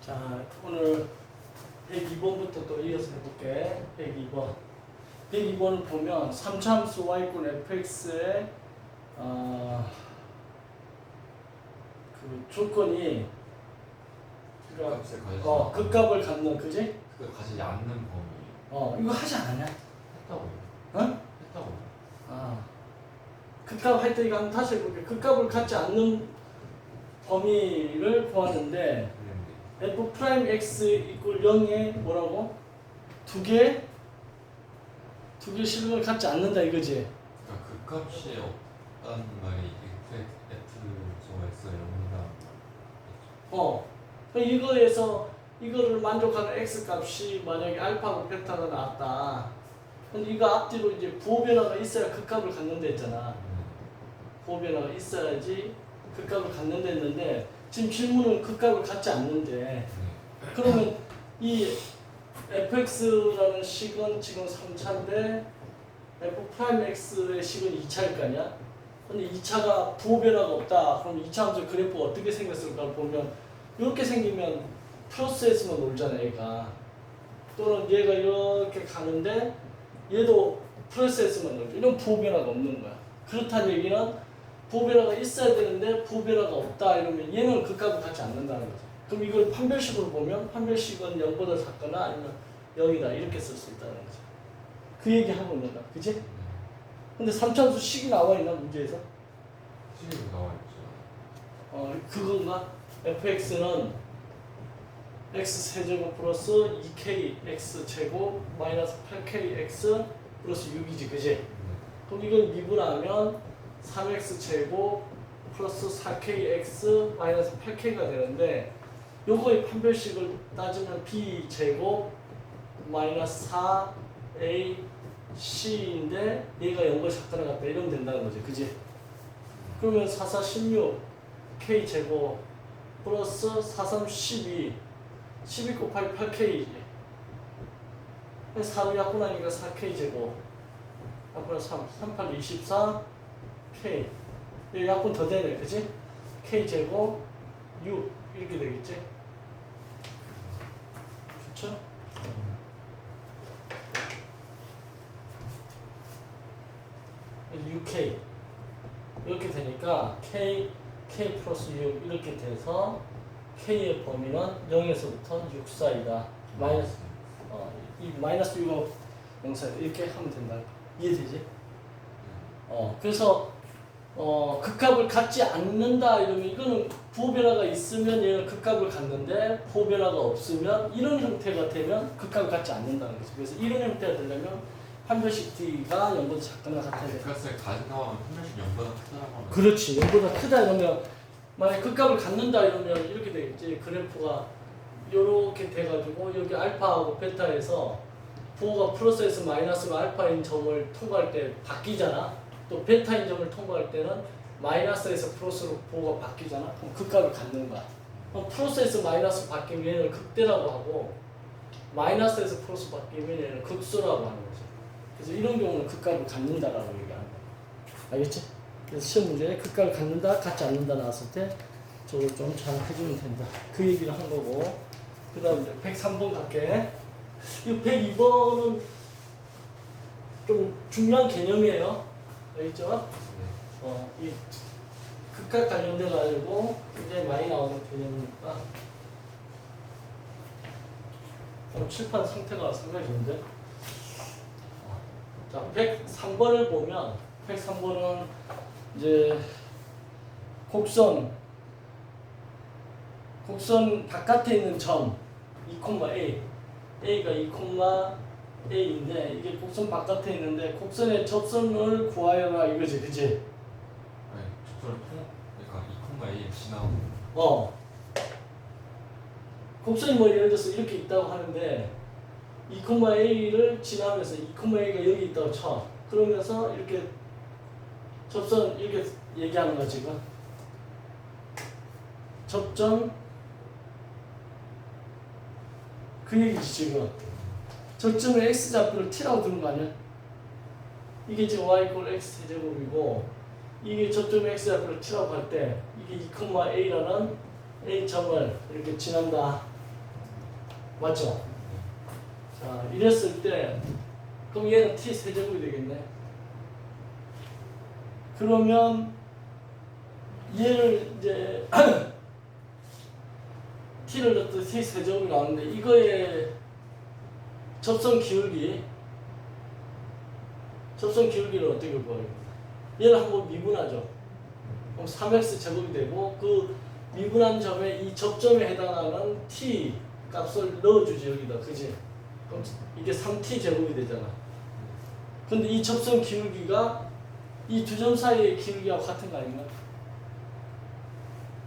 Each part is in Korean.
자, 오늘 102번부터 또 이어서 해볼게. 102번. 102번을 보면 3차함수 y권 fx의 그 조건이 그러니까 극값을 갖는, 그지? 그걸 가지지 않는 범위. 이거 하지 않았냐? 했다고요. 어? 했다고요. 극값 할 때 이거 한번 다시 해볼게. 극값을 갖지 않는 범위를 구하는데 f 프라임 x 이꼴 0에 뭐라고? 두 개 실근을 갖지 않는다 이거지. 그러니까 그 값이 없다는 말이 F X가 0이다. 이거에서 이거를 만족하는 x 값이 만약에 알파고 베타가 나왔다. 근데 이거 앞뒤로 이제 부호 변화가 있어야 극값을 갖는다 했잖아. 부호 변화가 있어야지 극값을 갖는다 했는데 지금 질문은 극값을 갖지 않는데 그러면 이 fx라는 식은 지금 3차인데 f 프라임 x의 식은 2차일 거 아니야? 근데 2차가 부호 변화가 없다. 그럼 2차 함수 그래프가 어떻게 생겼을까 보면 이렇게 생기면 플러스에서만 놀잖아 얘가. 또는 얘가 이렇게 가는데 얘도 플러스에서만 놀죠. 이런 부호 변화가 없는 거야. 그렇다는 얘기는 부호 변화가 있어야 되는데 부호 변화가 없다 이러면 얘는 극값을 갖지 않는다는 거죠. 그럼 이걸 판별식으로 보면 판별식은 0보다 작거나 아니면 0이다 이렇게 쓸 수 있다는 거죠. 그 얘기 하고 있는 거야. 그치? 근데 3차함수 식이 나와 있나 문제에서? 식이 나와 있죠. 그건가? fx는 x세제곱 플러스 2kx제곱 마이너스 8kx 플러스 6이지 그지? 그럼 이걸 미분하면 3x제곱 플러스 4kx 마이너스 8k가 되는데 요거의 판별식을 따지면 b제곱 마이너스 4ac인데 얘가 0과 작거나 같다 이러면 된다는 거지 그지? 그러면 4, 4, 16 k제곱 플러스 4, 3, 12 12 곱하기 8k이지 4를 약분하니까 4k제곱 약분하 3, 3, 8, 24 k 약분 더 되네 그치? k제곱 6 이렇게 되겠지? 그쵸? k 이렇게 되니까 k 플러스 6 이렇게 돼서 k의 범위는 0에서부터 6 사이다. 이 마이너스 6하고 0 사이 이렇게 하면 된다. 이해되지? 그래서 극값을 갖지 않는다 이러면 이거는 부호 변화가 있으면 얘는 극값을 갖는데 부호 변화가 없으면 이런 형태가 되면 극값을 갖지 않는다는 거죠. 그래서 이런 형태가 되려면 판별식 t가 0보다 작거나 같아야 돼. 값을 가져나오면 판별식 0보다 크다라고 하면 그렇지. 0보다 크다 이러면 만약 극값을 갖는다 이러면 이렇게 되겠지. 그래프가 이렇게 돼가지고 여기 알파하고 베타에서 부호가 플러스에서 마이너스가 알파인 점을 통과할 때 바뀌잖아. 또 베타인 점을 통과할 때는 마이너스에서 플러스로 부호가 바뀌잖아. 그럼 극값을 갖는 거야. 그럼 플러스에서 마이너스 바뀌면 얘는 극대라고 하고 마이너스에서 플러스 바뀌면 얘는 극수라고 하는 거지. 그래서 이런 경우는 극값을 갖는다라고 얘기하는 거야. 알겠지? 그래서 시험 문제에 극값을 갖는다, 갖지 않는다 나왔을 때 저걸 좀 잘 해주면 된다. 그 얘기를 한 거고. 그 다음 이제 103번 갈게. 이 102번은 좀 중요한 개념이에요. 알겠죠? 이 극값 관련돼 가지고 굉장히 많이 나오는 개념이니까. 칠판 상태가 상당히 좋은데. 자, 103번을 보면 103번은 이제 곡선 바깥에 있는 점 2,a a가 2,a인데 이게 곡선 바깥에 있는데 곡선의 접선을 구하여라 이거지 그치? 네, 접선을 그러니까 2,a에 지나오는 곡선이 뭐 예를 들어서 이렇게 있다고 하는데 2,a를 지나면서 2,a가 여기 있다고 쳐. 그러면서 이렇게 접선 이렇게 얘기하는 거야 지금. 접점 그 얘기지 지금. 접점을 x좌표를 t라고 두는 거 아니야? 이게 지금 y = x 세제곱이고 이게 접점의 x좌표를 t라고 할 때 이게 2,a라는 a점을 이렇게 지난다. 맞죠? 자, 이랬을 때 그럼 얘는 t 세제곱이 되겠네. 그러면 얘를 이제 t를 넣을 때 t 세제곱이 나오는데 이거의 접선 기울기를 어떻게 구해요? 얘를 한번 미분하죠. 그럼 3x 제곱이 되고 그 미분한 점에 이 접점에 해당하는 t 값을 넣어주지 여기다. 그지? 그럼 이게 3t 제곱이 되잖아. 근데 이 접선 기울기가 이 두 점 사이의 기울기하고 같은 거 아닌가?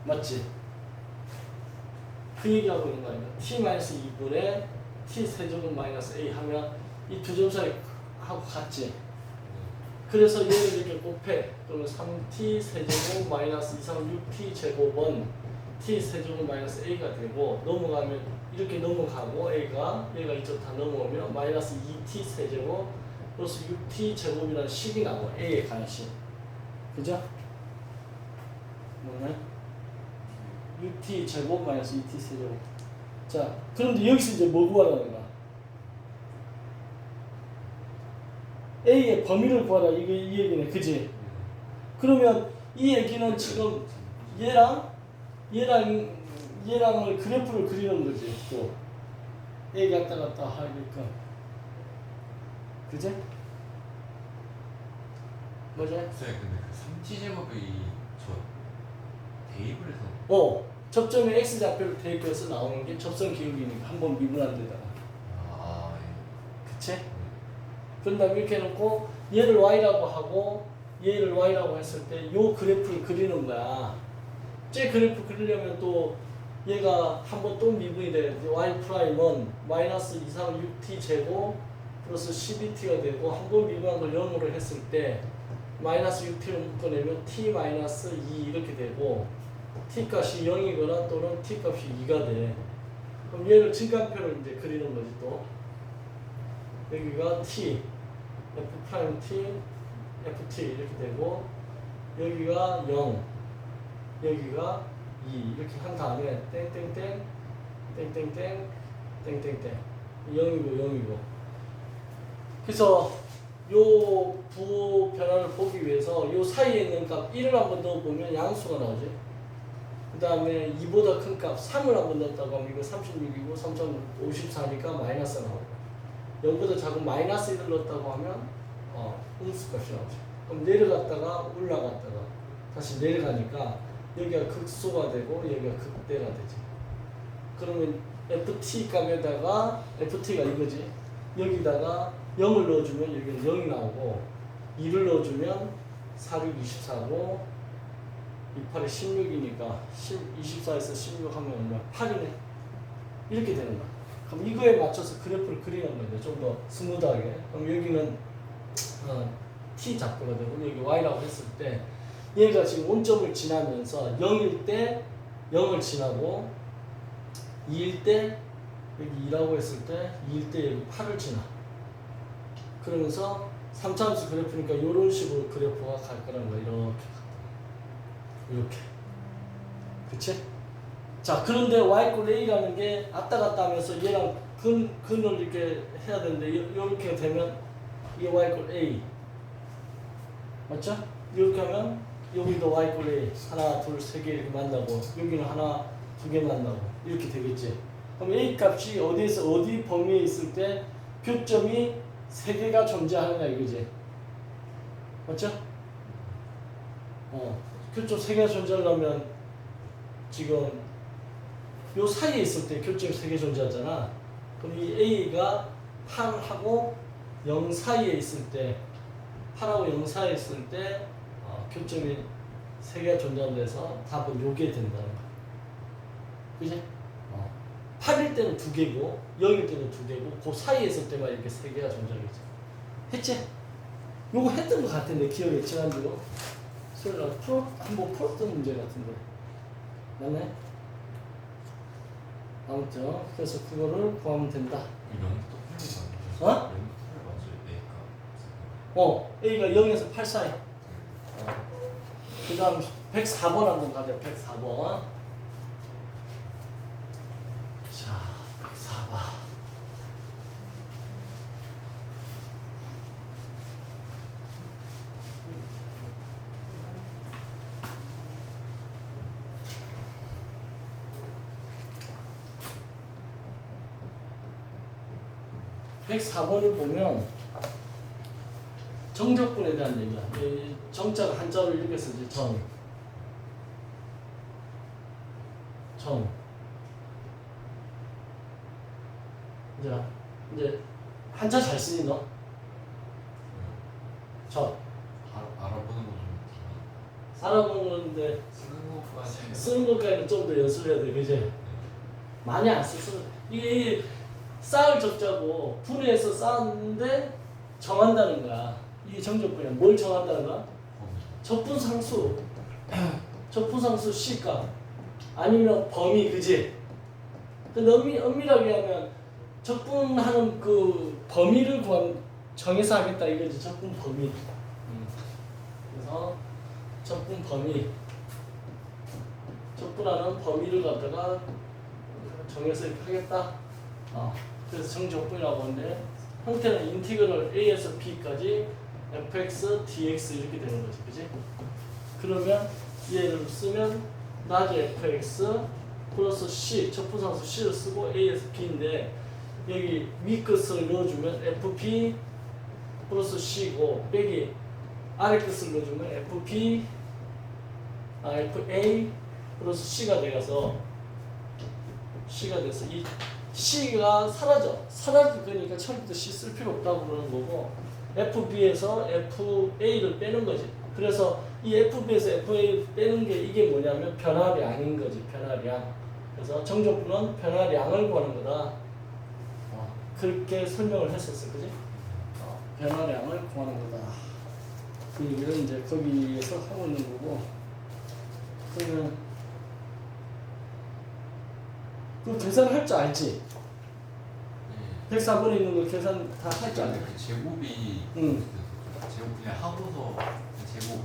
맞지? 그 얘기하고 있는 거 아닌가? t-2분의 t 세제곱 마이너스 a 하면 이 두 점 사이하고 같지? 그래서 얘를 이렇게 곱해. 그러면 3t 세제곱 마이너스 2, 3, 6t 제곱은 t 세제곱 마이너스 a가 되고 넘어가면 이렇게 넘어가고 얘가 이쪽 다 넘어오면 마이너스 2t 세제곱 플러스 6t 제곱이라는 식이 나와. a에 관한 식. 그죠? 뭐네? 6t 제곱 마이너스 2t 세제곱. 자, 그런데 여기서 이제 뭐 구하라는 거야? A의 범위를 구하라. 이게 이 얘기네. 그지? 그러면 이 얘기는 지금 얘랑을 그래프를 그리는 거지. 또 A 갔다 갔다 하니까. 그지? 맞아? 쌤 근데 그 3t 제곱이 저 대입을 해서 접점에 x좌표를 대입해서 나오는 게 접선 기울기니까 한번 미분한 데다가. 그치? 그런 다음에 이렇게 해놓고 얘를 y라고 하고 얘를 y라고 했을 때 요 그래프를 그리는 거야. 제 그래프 그리려면 또 얘가 한번 또 미분이 돼. y 프라임은 마이너스 2, 3, 6t 제곱 플러스 12t가 되고 한 번 미분한 걸 0으로 했을 때 마이너스 6t를 묶어내면 t 마이너스 2 이렇게 되고 t 값이 0이거나 또는 t 값이 2가 돼. 그럼 얘를 증가표를 이제 그리는 거지 또. 여기가 t, f 프라임 t, ft 이렇게 되고 여기가 0, 여기가 2 이렇게 한 다음에 땡땡땡, 땡땡땡, 땡땡땡 0이고 0이고. 그래서 요 부호 변화를 보기 위해서 요 사이에 있는 값 1을 한번 넣어보면 양수가 나오지. 그 다음에 2보다 큰 값 3을 한번 넣었다고 하면 이거 36이고 3,054니까 마이너스가 나오고 0보다 작은 마이너스 1을 넣었다고 하면 음수 값이 나오죠. 그럼 내려갔다가 올라갔다가 다시 내려가니까 여기가 극소가 되고 여기가 극대가 되죠. 그러면 ft 값에다가 ft가 이거지. 여기다가 0을 넣어주면 여기는 0이 나오고 2를 넣어주면 4, 6, 24고 2, 8에 16이니까 24에서 16 하면 얼마? 8이네. 이렇게 되는 거야. 그럼 이거에 맞춰서 그래프를 그리는 거죠. 좀 더 스무드하게. 그럼 여기는 t 좌표가 되고 여기 y라고 했을 때 얘가 지금 원점을 지나면서 0일 때 0을 지나고 2일 때 여기 2라고 했을 때 2일 때 여기 8을 지나. 그러면서 3차함수 그래프니까 이런 식으로 그래프가 갈 거라는 거야. 이렇게. 그치? 자, 그런데 y 꼴 a라는 게 왔다 갔다 하면서 얘랑 근을 이렇게 해야 되는데 이렇게 되면 이게 y 꼴 a. 맞죠? 이렇게 하면 여기도 y 꼴 a 하나, 둘, 세 개 이렇게 만나고 여기는 하나, 두 개 만나고 이렇게 되겠지. 그럼 a 값이 어디에서 어디 범위에 있을 때 교점이 세 개가 존재하느냐 이거지. 맞죠? 교점 세 개가 존재하려면 지금 요 사이에 있을 때 교점이 세 개 존재하잖아. 그럼 이 a가 8하고 0 사이에 있을 때 8하고 0 사이에 있을 때 교점이 세 개가 존재한다해서 답은 요게 된다는 거야. 그지? 8일 때는 두 개고 0일 때는 두 개고 그 사이에 있을 때만 이렇게 세 개가 존재하겠지. 했지? 요거 했던 것 같은데 기억에 지난주로 한번 풀었던 문제 같은데 맞네? 아무튼 그래서 그거를 구하면 된다. 어? A가 0에서 8 사이. 그 다음 104번 한번 가자. 104번. 자, 104번. 104번을 보면 정적분에 대한 얘기야. 이 정자가 한자로 이렇게 쓰지. 정. 이제 한자 잘 쓰니 너? 정. 알아보는 거좀 알아보는데 쓰는 것까지 쓰는 것까지는 좀 더 연습해야 돼, 그지? 많이 안 쓰. 이게 쌓을 적자고 분해해서 쌓았는데 정한다는 거야. 이게 정적분이야. 뭘 정한다는 거야? 적분상수, 적분상수 C값 아니면 범위, 그지? 근데 엄밀하게 하면 적분하는 그 범위를 정해서 하겠다 이거지. 적분 범위. 그래서 적분 범위, 적분하는 범위를 갖다가 정해서 이렇게 하겠다. 그래서 정적분이라고 하는데 형태는 인티그럴 a에서 b까지 fx, dx 이렇게 되는 거지, 그지? 그러면 얘를 쓰면 나중에 fx 플러스 c, 적분상수 c를 쓰고 a에서 b인데 여기 위 끝을 넣어주면 fp 플러스 c고 빼기 아래 끝을 넣어주면 fp fa 플러스 c가 돼서 이 C가 사라지니까 처음부터 C 쓸 필요 없다고 그러는 거고 FB에서 FA를 빼는 거지. 그래서 이 FB에서 FA 빼는 게 이게 뭐냐면 변화량인 거지. 변화량. 그래서 정적분은 변화량을 구하는 거다. 그렇게 설명을 했었어, 그지? 변화량을 구하는 거다. 그 얘기를 이제 거기에서 하고 있는 거고. 그러면 그 계산할 줄 알지? 104번에 있는 거 계산 다 할 줄 알지? 그 제곱이 제곱 그냥 하고서 제곱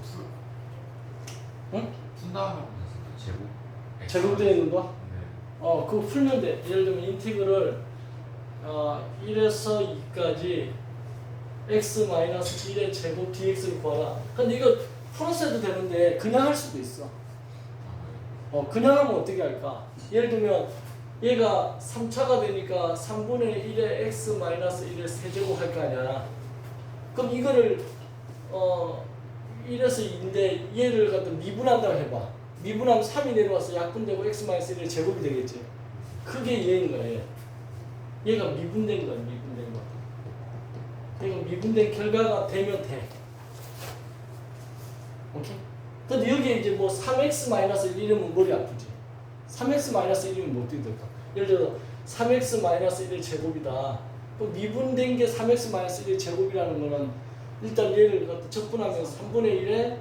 푼 다음에 제곱 제곱되어 있는 거? 네. 그거 풀면 돼. 예를 들면 인티그럴 1에서 2까지 x-1의 제곱 dx를 구하라. 근데 이거 풀어서 해도 되는데 그냥 할 수도 있어. 그냥 하면 어떻게 할까? 예를 들면 얘가 3차가 되니까 3분의 1의 x-1의 세제곱 할 거 아니야. 그럼 이거를 1에서 2인데 얘를 갖다 미분한다고 해봐. 미분하면 3이 내려와서 약분되고 x-1의 제곱이 되겠지. 그게 얘인 거야. 얘가 미분된 거야. 미분된 거. 얘가 미분된 결과가 되면 돼. 오케이? 근데 여기에 이제 뭐 3x-1 이러면 머리 아프지. 3x-1이면 뭐 어떻게 될까? 예를 들어 3x-1의 제곱이다. 그럼 미분된 게 3x-1의 제곱이라는 거는 일단 얘를 갖다 적분하면 3분의 1에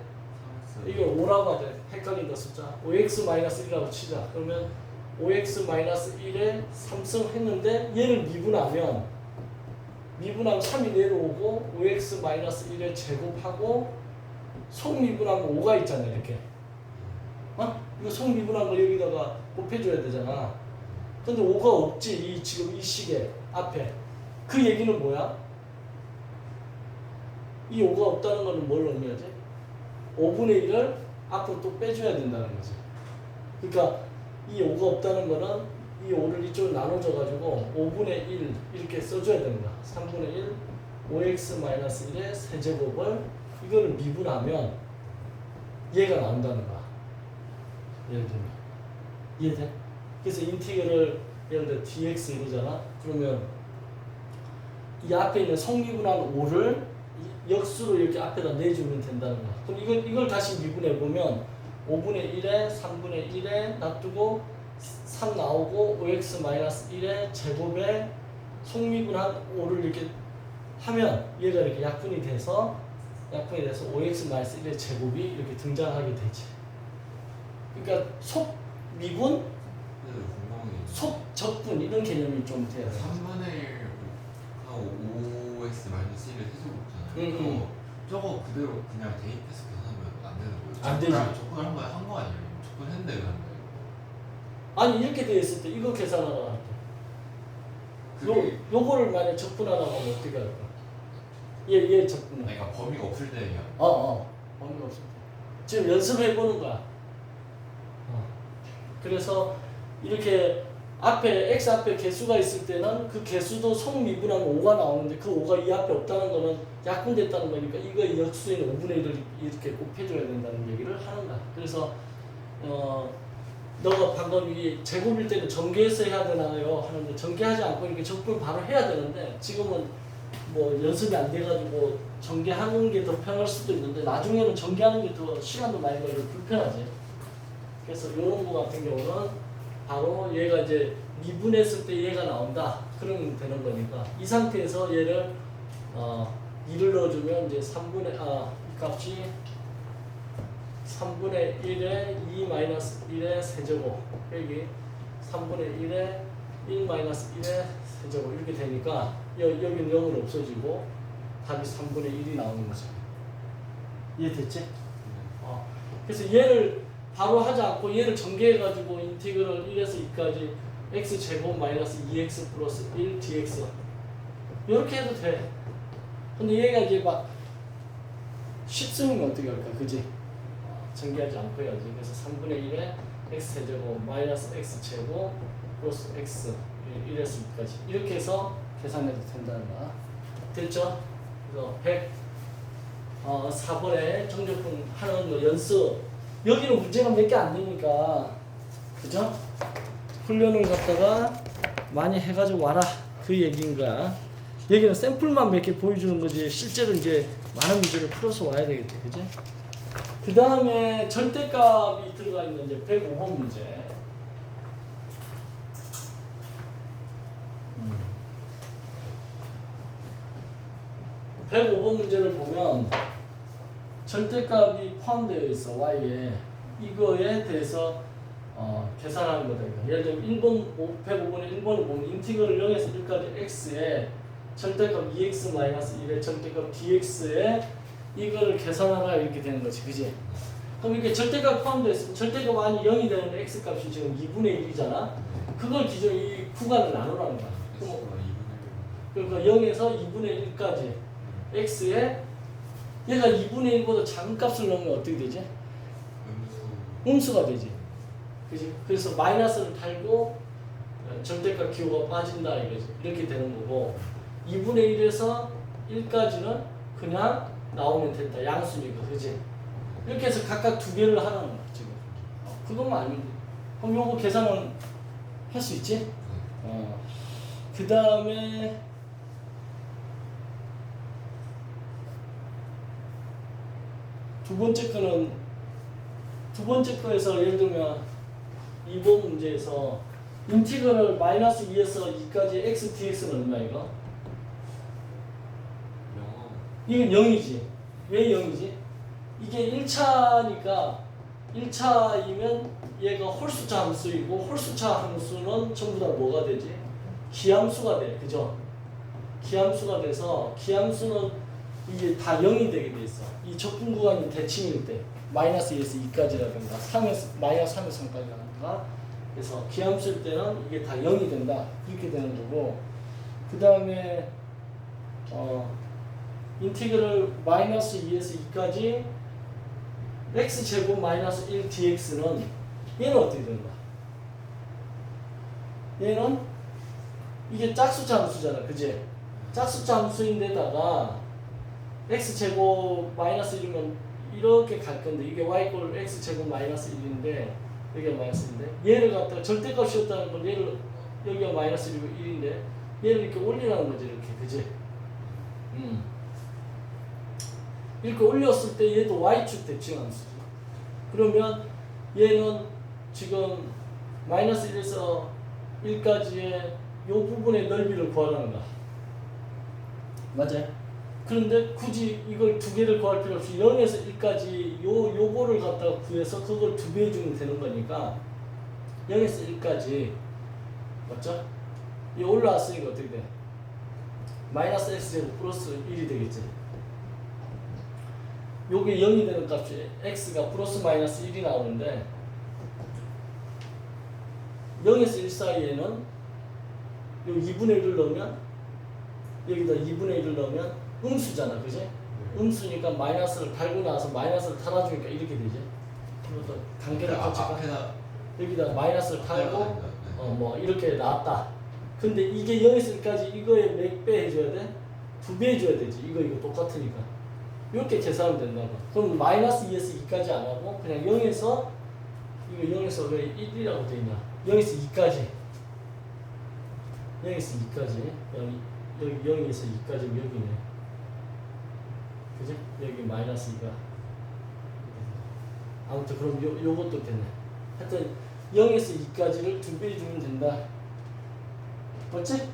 이걸 5라고 하자. 헷갈린다 숫자. 5x-1이라고 치자. 그러면 5x-1에 3승 했는데 얘를 미분하면 3이 내려오고 5x-1의 제곱하고 속미분하면 5가 있잖아. 이렇게. 이거 속미분한 걸 여기다가 곱해줘야 되잖아. 근데 5가 없지. 지금 이 식에 앞에. 그 얘기는 뭐야? 이 5가 없다는 거는 뭘 의미하지? 5분의 1을 앞으로 또 빼줘야 된다는 거지. 그러니까 이 5가 없다는 거는 이 5를 이쪽으로 나눠줘가지고 5분의 1 이렇게 써줘야 된다. 3분의 1 5x-1의 세제곱을 이거를 미분하면 얘가 나온다는 거야. 예를 들면 이해돼? 그래서 인티그럴 예를 들어 dx 이러잖아. 그러면 이 앞에 있는 성미분한 5를 역수로 이렇게 앞에다 내주면 된다는 거야. 그럼 이걸 다시 미분해 보면 5분의 1에 3분의 1에 놔두고 3 나오고 5x-1의 제곱에 속미분한 5를 이렇게 하면 얘가 이렇게 약분이 돼서 5x-1의 제곱이 이렇게 등장하게 되지. 그러니까 속미분, 속적분 이런 개념이 좀 돼야 돼. 3분의 1 5x-1을 세제곱잖아요. 저거 그대로 그냥 대입해서 계산하면 안 되는 거예요? 안 되지. 적분을 한 거 아니에요? 적분했는데 왜 안 돼요? 아니 이렇게 돼 있을 때 이거 계산하라고 할 때 요거를 만약 적분하라고 하면 어떻게 할까? 얘 적분. 그러니까 범위가 없을 때 그냥 범위가 없을 때 지금 연습해 보는 거야. 그래서 이렇게 앞에 x 앞에 개수가 있을 때는 그 개수도 속미분하면 5가 나오는데 그 5가 이 앞에 없다는 거는 약분됐다는 거니까 이거 역수인 5분의 1을 이렇게 곱해줘야 된다는 얘기를 하는 거야. 그래서 너가 방금 이 제곱일 때는 전개해서 해야 되나요? 하는데 전개하지 않고 이렇게 적분 바로 해야 되는데 지금은 뭐 연습이 안 돼가지고 전개하는 게 더 편할 수도 있는데 나중에는 전개하는 게 더 시간도 많이 걸리고 불편하지. 그래서 이런 거 같은 경우는 바로 얘가 이제 미분했을 때 얘가 나온다. 그러면 되는 거니까 이 상태에서 얘를 2를 넣어주면 이제 3분의 이 값이 3분의 1에 2 마이너스 1의 세제곱 여기 3분의 1에 1 마이너스 1의 세제곱 이렇게 되니까 여기는 0은 없어지고 답이 3분의 1이 나오는 거죠. 이해됐지? 그래서 얘를 바로 하지 않고 얘를 전개해가지고 인티그럴 1에서 2까지 x제곱 마이너스 2x 플러스 1 dx 이렇게 해도 돼. 근데 얘가 이제 막 쉽으면 어떻게 할까? 그지? 전개하지 않고 해야지. 그래서 3분의 1에 x제곱 마이너스 x제곱 플러스 x 1에서 2까지 이렇게 해서 계산해도 된다는 거야. 됐죠? 그래서 4번에 정적분 하는 거 연습 여기는 문제가 몇 개 안 되니까 그죠? 훈련을 갖다가 많이 해가지고 와라 그 얘기인 거야. 여기는 샘플만 몇 개 보여주는 거지 실제로 이제 많은 문제를 풀어서 와야 되겠지, 그지? 그 다음에 절대값이 들어가 있는 이제 105번 문제. 105번 문제를 보면 절대값이 포함되어 있어 y에 이거에 대해서 계산하는 거다. 예를 들면 105번에 1번을 보면 인티그럴 0에서 1까지 x에 절대값 2x-1의 절대값 dx에 이거를 계산하라 이렇게 되는 거지, 그지? 그럼 이렇게 절대값 포함되어 있으면 절대값 안이 0이 되는 x값이 지금 2분의 1이잖아. 그걸 기준 이 구간을 나누라는 거야. 그러니까 0에서 2분의 1까지 x에 얘가 2분의 1보다 작은 값을 넣으면 어떻게 되지? 음수가 되지. 그지? 그래서 마이너스를 달고 절대값 기호가 빠진다 이거지. 이렇게 되는 거고 2분의 1에서 1까지는 그냥 나오면 된다. 양수니까. 그지? 이렇게 해서 각각 두 개를 하는 거야 지금. 그것만 알면 돼. 그럼 요거 계산은 할 수 있지? 그 다음에 두 번째 거에서 예를 들면 2번 문제에서 인티그럴 마이너스 2에서 2까지 x dx는 얼마 이거? 이건 0이지. 왜 0이지? 이게 1차니까 1차이면 얘가 홀수차 함수이고 홀수차 함수는 전부 다 뭐가 되지? 기함수가 돼. 그죠? 기함수가 돼서 기함수는 이게 다 0이 되게 돼 있어. 이 적분 구간이 대칭일 때 마이너스 2에서 2까지라든가 3에서 마이너스 3에서 3까지 라든가 그래서 기함수일 때는 이게 다 0이 된다. 이렇게 되는 거고 그 다음에 인티그럴 마이너스 2에서 2까지 x제곱 마이너스 1 dx는 얘는 어떻게 되는 거야? 얘는 이게 짝수차 함수잖아. 그지? 짝수차 함수인데다가 x제곱 마이너스 1이면 이렇게 갈 건데 이게 y 꼴 x제곱 마이너스 1인데 여기가 마이너스 1인데 얘를 갖다가 절대값이었다는 건 얘를 여기가 마이너스 1이고 1인데 얘를 이렇게 올리라는 거지 이렇게. 그지? 이렇게 올렸을 때 얘도 y축 대칭 함수지. 그러면 얘는 지금 마이너스 1에서 1까지의 이 부분의 넓이를 구하라는 거야. 맞아요? 그런데 굳이 이걸 두 개를 구할 필요 없이 0에서 1까지 요거를 갖다가 구해서 그걸 두 배 해주면 되는 거니까 0에서 1까지 맞죠? 이 올라왔으니까 어떻게 돼? 마이너스 x제곱 플러스 1이 되겠지. 요게 0이 되는 값이 x가 플러스 마이너스 1이 나오는데 0에서 1 사이에는 요 2분의 1을 넣으면 여기다 2분의 1을 넣으면 음수잖아. 그지? 음수니까 마이너스를 달고 나서 마이너스를 달아주니까 이렇게 되지. 그래서 관계를 거치까 여기다 마이너스를 달고 뭐 이렇게 나왔다. 근데 이게 0에서 1까지 이거에 몇 배 해줘야 돼? 2배 해줘야 되지. 이거 똑같으니까. 이렇게 계산하면 된다고. 그럼 마이너스 2에서 2까지 안 하고 그냥 0에서 이거 0에서 왜 1이라고 돼 있냐? 0에서 2까지. 0에서 2까지. 여기 0에서 2까지 여기네. 그지? 여기 마이너스 2가. 아무튼 그럼 요것도 되네. 하여튼 0에서 2까지를 2배 주면 된다. 맞지?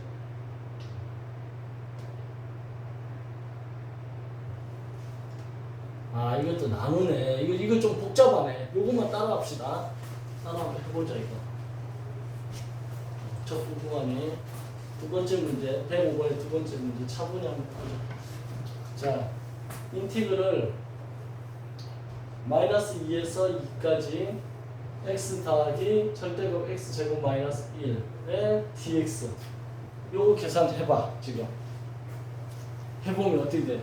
아 이것도 나누네. 이거 좀 복잡하네. 요것만 따라합시다. 따라 한번 해보자 이거. 첫 구간이 두 번째 문제 105번의 두 번째 문제 차분히 한번 보자. 자 인티그를 마이너스 2에서 2까지 x 더하기 절대값 x 제곱 마이너스 1의 dx 요거 계산해봐. 지금 해보면 어떻게 돼?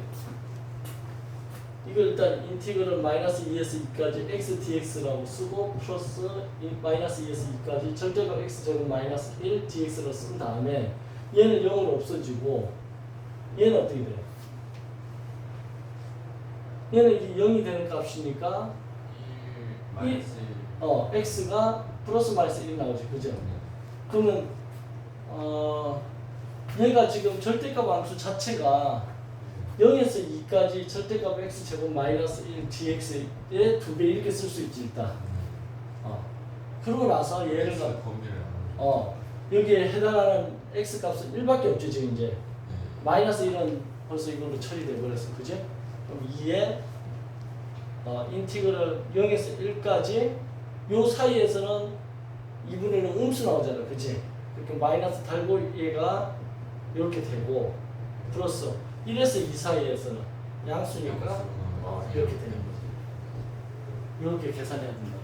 이거 일단 인티그를 마이너스 2에서 2까지 x dx라고 쓰고 플러스 마이너스 2에서 2까지 절대값 x 제곱 마이너스 1 dx로 쓴 다음에 얘는 0으로 없어지고 얘는 어떻게 돼? 얘는 이게 0이 되는 값이니까 1 마이너스 1 x가 플러스 마이너스 1이 나오지, 그죠? 그러면 얘가 지금 절대값 함수 자체가 0에서 2까지 절대값 x 제곱 마이너스 1 dx의 2배 이렇게 쓸 수 있지 일단. 그러고 나서 얘를 X 범위를 여기에 해당하는 x 값은 1밖에 없지 지금 이제. 마이너스 1은 벌써 이걸로 처리돼 버렸어, 그지? 그럼 2에 인티그럴 0에서 1까지 요 사이에서는 2분의 1은 음수 나오잖아, 그지? 그러니까 마이너스 달고 얘가 이렇게 되고 플러스 1에서 2 사이에서는 양수니까 이렇게 되는 거지. 이렇게 계산해야 된다.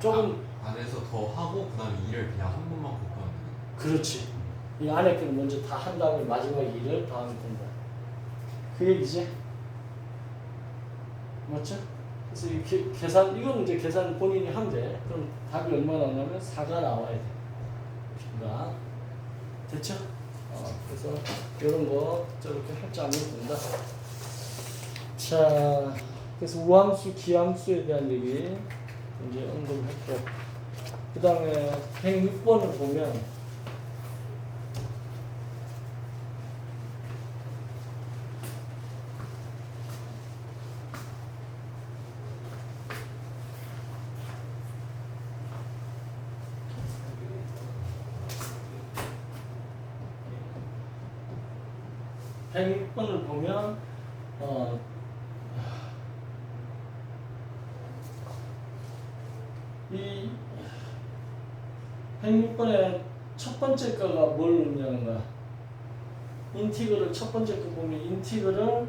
조금 안에서 더 하고 그 다음에 2를 그냥 한 번만 곱하면 되는 그렇지. 이 안에 거는 먼저 다 한 다음에 마지막에 2를 더하면 된다. 그 얘기지? 맞죠? 그래서 이 계산 이거는 이제 계산 본인이 하면 돼. 그럼 답이 얼마 나오냐면 4가 나와야 돼. B가 됐죠? 그래서 이런 거 저렇게 할 줄 알면 된다. 자, 그래서 우함수, 기함수에 대한 얘기 이제 언급했고, 그 다음에 106번을 보면 을 보면 이 106번의 첫 번째 거가 뭘 의미하는 거야? 인티그럴 첫 번째 거 보면 인티그럴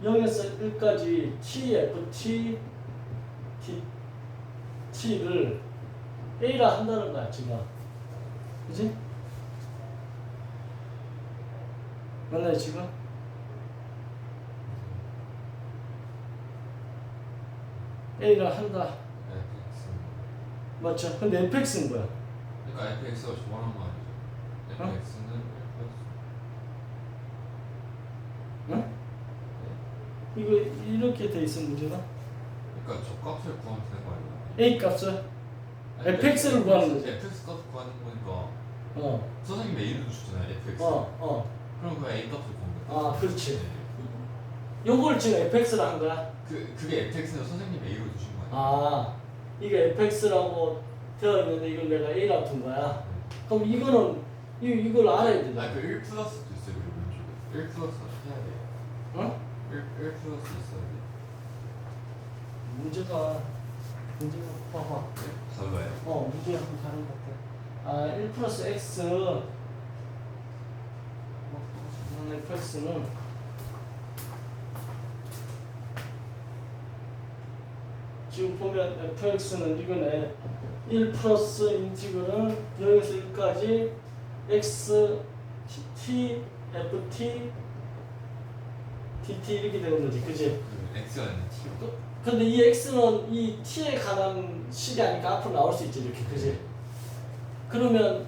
0에서 1까지 t를 a라 한다는 거야 지금. 그지? 맞나요 지금? a를 한다. fx. 맞죠? 근데 fx는 뭐야? 그러니까 fx가 좋아하는 거 아니죠? fx는 응? 이거 이렇게 돼 있어 문제가? 그러니까 저 값을 구하면 되는 거 아니에요? a 값을 fx를 구하는 거지. fx 값 구하는 거니까 어. 선생님 A를 주셨잖아요 fx. 그럼 그 A 값을 구하면 돼요. 아, 그렇지. 요걸 지금 fx를 한 거야. 그게 fx는 선생님 A로 주신 거 아니에요? 아, 이게 fx라고 되어 있는데 이걸 내가 a라고 둔 거야. 그럼 이거는 이걸 알아야 되잖아. 그 1 플러스도 있어요. 그리고 왼쪽에 1 플러스 해야 돼요. 응? 1 플러스 있어야 돼. 문제가 봐봐. 달라요? 문제 한번 다른 것 같아. 1 플러스 x fx는 지금 보면 fx는 이거네. 1 플러스 인티그럴 0에서 1까지 x t ft dt 이렇게 되는 거지, 그지? x가 아니라 t로. 근데 이 x는 이 t에 관한 식이 아니까 앞으로 나올 수 있지, 이렇게, 그지? 그러면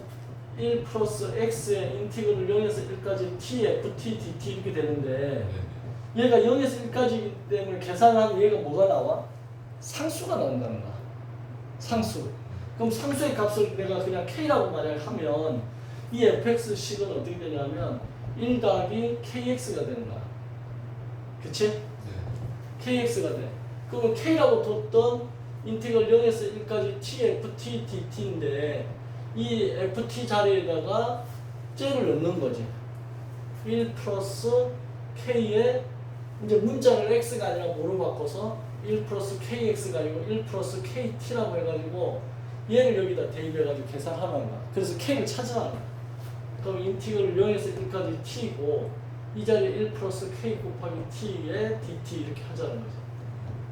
1 플러스 x의 인티그럴 0에서 1까지 t, ft, dt 이렇게 되는데 네네. 얘가 0에서 1까지이기 때문에 계산하면 얘가 뭐가 나와? 상수가 나온다는 거야. 상수. 그럼 상수의 값을 내가 그냥 k라고 만약에 하면 이 fx식은 어떻게 되냐면 1 더하기 kx가 되는 거야. 그치? 네. kx가 돼. 그러면 k라고 뒀던 인티그럴 0에서 1까지 t, ft, dt인데 이 ft 자리에다가 쟤를 넣는 거지. 1 플러스 k에 이제 문자를 x가 아니라 뭐로 바꿔서 1 플러스 kx가 아니고 1 플러스 kt라고 해가지고 얘를 여기다 대입해가지고 계산하는 거야. 그래서 k를 찾으라는 거야. 그럼 인티그럴 0에서 1까지 t고 이 자리에 1 플러스 k 곱하기 t에 dt 이렇게 하자는 거지.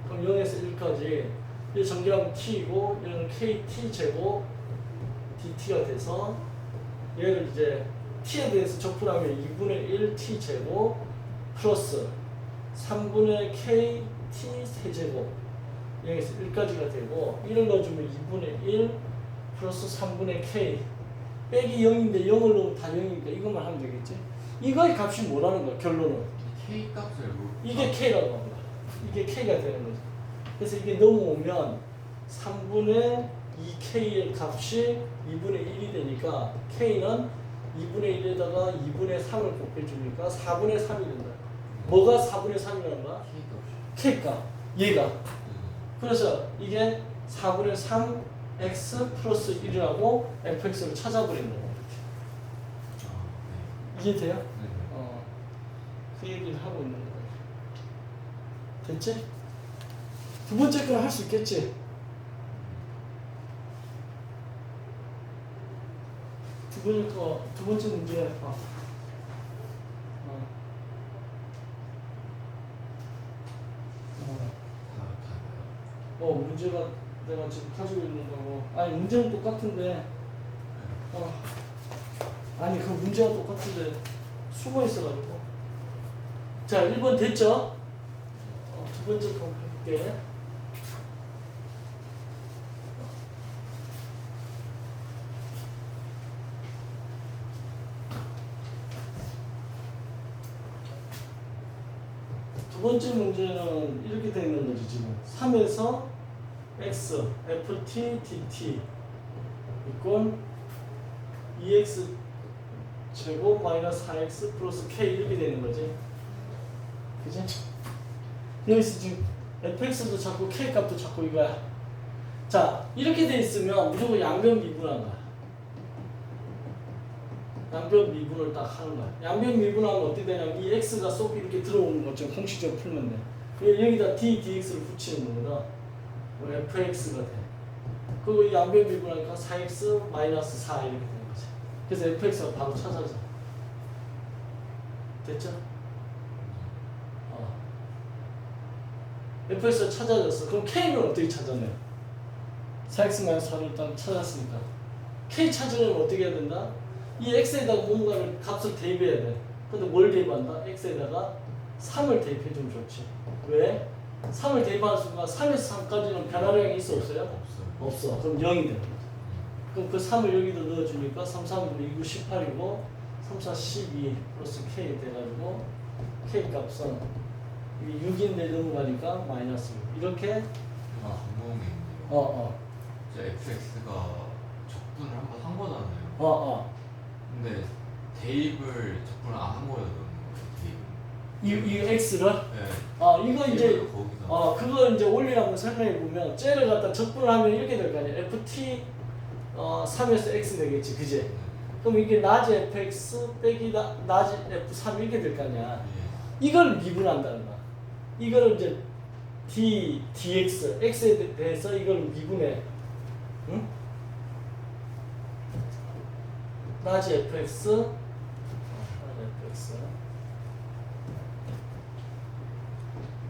그럼 0에서 1까지 이 전개하면 t이고 얘는 kt 제곱 dt가 돼서 얘를 이제 t에 대해서 적분하면 2분의 1 t 제곱 플러스 3분의 k t 세제곱 여기서 1까지가 되고 1을 넣어주면 2분의 1 플러스 3분의 k 빼기 0인데 0을 넣으면 다 0이니까 이것만 하면 되겠지. 이거의 값이 뭐라는 거야 결론은. K 값을 이게 k라고 합니다. 이게 k가 되는 거죠. 그래서 이게 넘어오면 3분의 2k의 값이 2분의 1이 되니까 k는 2분의 1에다가 2분의 3을 곱해주니까 4분의 3이 된다. 뭐가 4분의 3이라는 거야? K 값이. k값. 얘가. 그래서 이게 4분의 3 x 플러스 1이라고 fx를 찾아버리는 거예요. 이해돼요? 네. 그 얘기를 하고 있는 거예요. 됐지? 두 번째 건 할 수 있겠지? 두 번째 문제 해봐. 문제가 내가 지금 가지고 있는 거고. 아니, 문제는 똑같은데. 아니, 그 문제가 똑같은데 숨어 있어가지고. 자, 1번 됐죠? 두 번째 거 볼게. 두 번째 문제는 이렇게 되어 있는 거지, 지금. 3에서 x, ft, dt 이건 2x 제곱 마이너스 4x 플러스 k 이렇게 되는 거지. 그지? 여기서 지금 fx도 자꾸 k 값도 자꾸 이거야. 자, 이렇게 돼 있으면 무조건 양변 미분한 거야. 양변 미분을 딱 하는 거야. 양변 미분하면 어떻게 되냐면 이 x가 쏙 이렇게 들어오는 것처럼 공식적으로 풀면 돼. 여기다 d, dx를 붙이는 거다. fx가 돼. 그리고 이 양변 미분하니까 4x 마이너스 4 이렇게 되는 거지. 그래서 fx가 바로 찾아져. 됐죠? fx가 찾아졌어. 그럼 k는 어떻게 찾아내? 4x 마이너스 4를 일단 찾았으니까 k 찾으려면 어떻게 해야 된다? 이 x에다가 뭔가를 값을 대입해야 돼. 근데 뭘 대입한다? x에다가 3을 대입해주면 좋지. 왜? 3을 대입하는 순간 3에서 3까지는 변화량이 있어 없어요? 없어요. 없어. 그럼 0이 되는 거죠. 그럼 그 3을 여기다 넣어주니까 3, 3분의 2, 9, 18이고 3, 4, 12 플러스 k 돼가지고 k 값은 이게 6인데 넘어가니까 마이너스 6. 이렇게 궁금한 게 있는데요. 이제 fx가 적분을 한번 한 거잖아요. 근데 대입을 적분을 안 한 거예요, 대입. 이 x를 네. 이거 이제 거기서. 그거 이제 원리를 한번 설명해 보면 쟤를 갖다 적분을 하면 이렇게 될 거 아니야. ft 3에서 x 되겠지, 그지? 그럼 이게 나지 fx 빼기 나지 f3 이렇게 될 거 아니야. 이걸 미분한다는 거야. 이거를 이제 dx, x에 대해서 이걸 미분해. 응? 나지 fx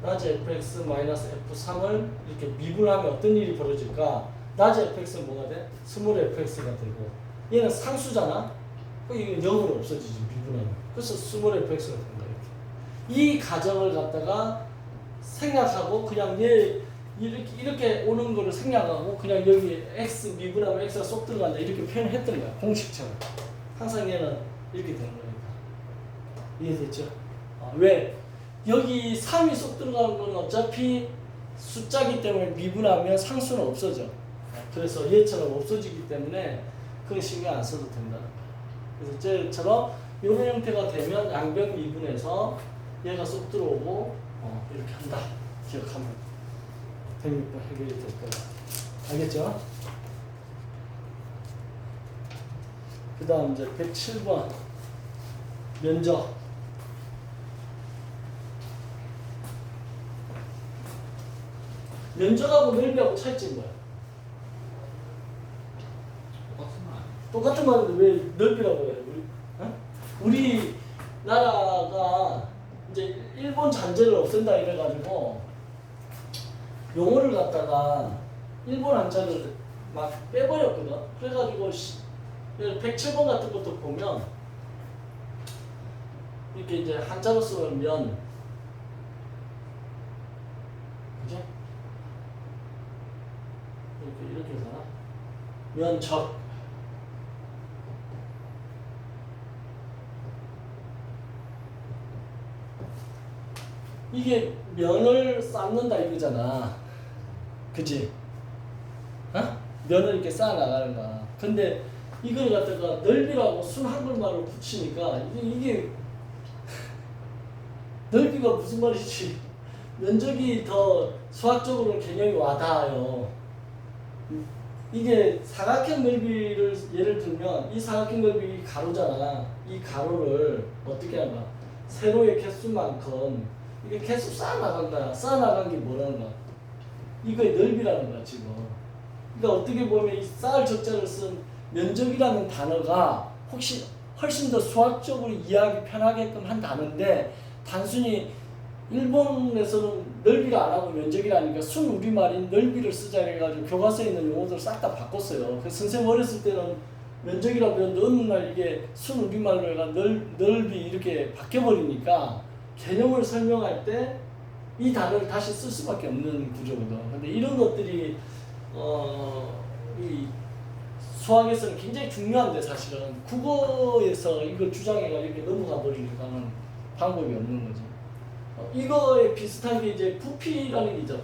나지 fx 마이너스 f3을 이렇게 미분하면 어떤 일이 벌어질까? 나지 fx는 뭐가 돼? 스몰 fx가 되고 얘는 상수잖아? 이게 0으로 없어지지 미분하면. 그래서 스몰 fx가 된다 이렇게. 이 가정을 갖다가 생략하고 그냥 얘 이렇게 오는 거를 생략하고 그냥 여기 x 미분하면 x가 쏙 들어간다 이렇게 표현했던 거야 공식처럼. 항상 얘는 이렇게 되는 거니까. 이해됐죠? 왜? 여기 3이 쏙 들어가는 건 어차피 숫자기 때문에 미분하면 상수는 없어져. 그래서 얘처럼 없어지기 때문에 그건 신경 안 써도 된다는 거야. 그래서 쟤처럼 이런 형태가 되면 양변 미분해서 얘가 쏙 들어오고 이렇게 한다. 기억하면 106번 해결이 될 거야. 알겠죠? 그 다음 이제 107번 면적. 면적하고 넓이하고 차이점이 뭐야? 똑같은 거 아니에요? 똑같은 말인데 왜 넓이라고 해요? 우리 나라가 이제 일본 잔재를 없앤다 이래가지고 용어를 갖다가 일본 한자를 막 빼버렸거든. 그래가지고 107번 같은 것도 보면 이렇게 이제 한자로 쓰면 면, 그지? 이렇게 되나? 면적. 이게 면을 쌓는다 이거잖아. 그치? 면을 이렇게 쌓아 나가는 거야. 근데 이걸 갖다가 넓이라고 순 한글말로 붙이니까 이게 넓이가 무슨 말이지? 면적이 더 수학적으로 개념이 와닿아요. 이게 사각형 넓이를 예를 들면 이 사각형 넓이 가로잖아. 이 가로를 어떻게 하나? 세로의 개수만큼 이게 개수 쌓아 나간 거야. 쌓아 나간 게 뭐라는 거야? 이거의 넓이라는 거야 지금. 그러니까 어떻게 보면 이 쌓을 적자를 쓴 면적이라는 단어가 혹시 훨씬 더 수학적으로 이해하기 편하게끔 한 단어인데 단순히 일본에서는 넓이를 안 하고 면적이라니까 순 우리말인 넓이를 쓰자 해가지고 교과서에 있는 용어들을 싹 다 바꿨어요. 그래서 선생님 어렸을 때는 면적이라고 배웠는데 어느 날 이게 순 우리말로 해가 넓이 이렇게 바뀌어버리니까 개념을 설명할 때 이 단어를 다시 쓸 수밖에 없는 구조거든. 근데 이런 것들이 이 수학에서는 굉장히 중요한데 사실은 국어에서 이걸 주장해가 이렇게 넘어가 버리니까는 방법이 없는 거지. 이거에 비슷한 게 이제 부피라는 게 있잖아.